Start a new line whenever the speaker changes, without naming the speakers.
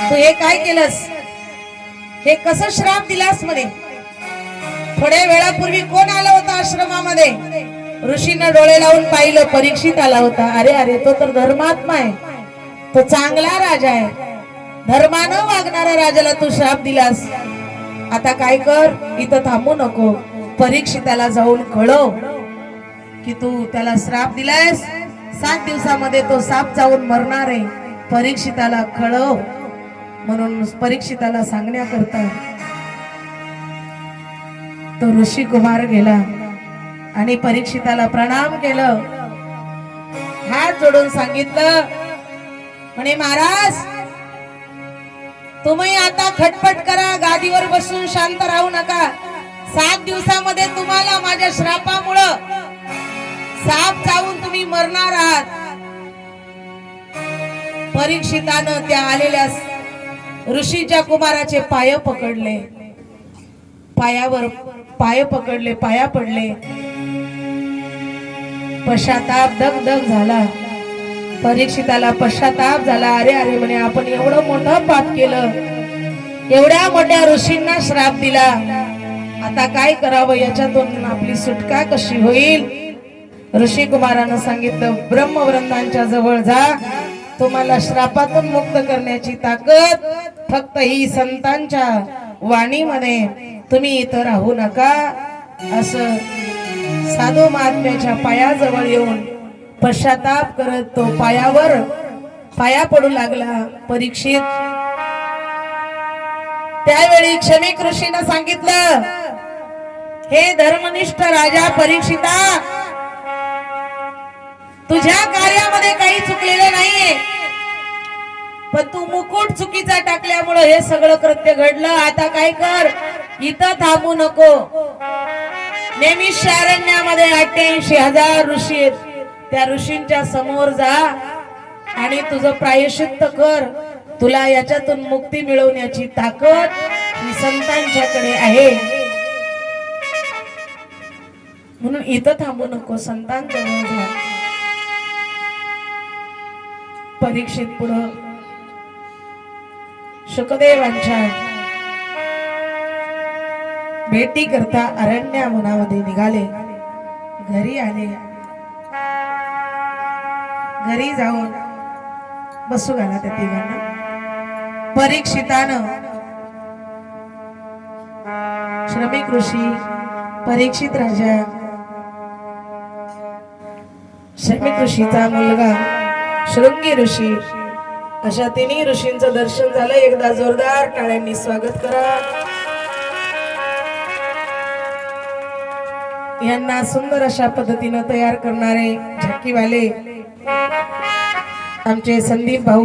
तू हे काय केलंस, हे कसं श्राप दिलास म्हणे. थोड्या वेळापूर्वी कोण आलं होतं आश्रमामध्ये, ऋषीनं डोळे लावून पाहिलं, परीक्षित आला होता. अरे अरे, तो तर धर्मात्मा आहे, तो चांगला राजा आहे, धर्मानं वागणाऱ्या राजाला तू श्राप दिलास. आता काय कर, इथं थांबू नको, परीक्षिताला जाऊन कळव की तू त्याला श्राप दिलायस, 7 दिवसामध्ये तो साप जाऊन मरणार आहे. परीक्षिताला कळव. म्हणून परीक्षिताला सांगण्याकरता तो ऋषी कुमार गेला आणि परीक्षिताला प्रणाम केलं, हात जोडून सांगितलं म्हणे, महाराज तुम्ही आता खटपट करा, गादीवर बसून शांत राहू नका. 7 दिवसामध्ये तुम्हाला माझ्या श्रापामुळं साप चावून तुम्ही मरणार आहात. परीक्षितानं त्या आलेल्या ऋषीच्या कुमाराचे पाय पकडले, पायावर पाय पकडले, पाया पडले. पश्चाताप, दगदग झाला. परीक्षिताला पश्चाताप झाला. अरे अरे म्हणे, आपण एवढं मोठं पाप केलं, एवढ्या मोठ्या ऋषींना श्राप दिला, आता काय करावं, याच्यातून आपली सुटका कशी होईल. ऋषी कुमारानं सांगितलं, ब्रह्मवृंदांच्या जवळ जा, तुम्हाला श्रापातून मुक्त करण्याची ताकद फक्त ही संतांच्या वाणीमध्ये, तुम्ही इथं राहू नका. असं साधू महात्म्याच्या पायाजवळ येऊन पश्चाताप करत तो पायावर पाया पडू लागला. परीक्षित त्यावेळी क्षमिक ऋषीनं सांगितलं, हे धर्मनिष्ठ राजा परीक्षिता, तुझ्या कार्यामध्ये काही चुकलेलं नाहीये, पण तू मुकुट चुकीचा टाकल्यामुळे हे सगळं कृत्य घडलं. आता काय कर, इथं थांबू नको, नैमिषारण्यामध्ये 88,000 ऋषी आहेत, त्या ऋषींच्या समोर जा आणि तुझं प्रायश्चित्त कर. तुला याच्यातून मुक्ती मिळवण्याची ताकद ही संतांच्याकडे आहे, म्हणून इथं थांबू नको, संतांजवळ जा. परीक्षित पुढं शुकदेवांच्या भेटी करता अरण्यामध्ये निघाले. घरी आले, घरी जाऊन बसू घाला त्या तिघांना. परीक्षितानं श्रमिक ऋषी, परीक्षित राजा, श्रमिक ऋषीचा मुलगा शृंगी ऋषी, अशा तिन्ही ऋषींचं दर्शन झालं. एकदा जोरदार टाळ्यांनी स्वागत करा. यांना सुंदर अशा पद्धतीनं तयार करणारे झाकीवाले आमचे संदीप भाऊ